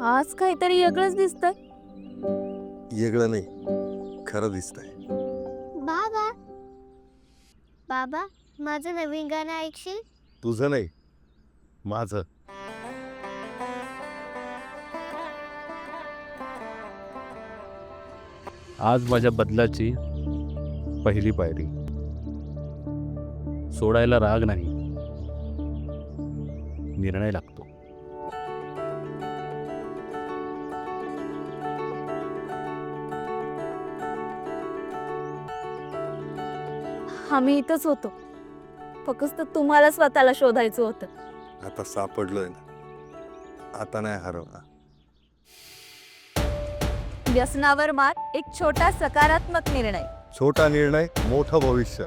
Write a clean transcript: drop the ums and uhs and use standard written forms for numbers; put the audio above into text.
आज काहीतरी वेगळंच दिसतंय. वेगळं नाही, खरं दिसतंय. बाबा बाबा माझं नवीन गाणं ऐकशील? तुझं नाही, माझं. आज माझ्या बदलाची पहिली पायरी. सोडायला राग नाही, निर्णय लागतो. आम्ही इथंच होतो, फक्त तुम्हाला स्वतःला शोधायचं होतं. आता सापडलोय ना, आता नाही हरवणार. व्यसनावर मात, एक छोटा सकारात्मक निर्णय. छोटा निर्णय, मोठं भविष्य.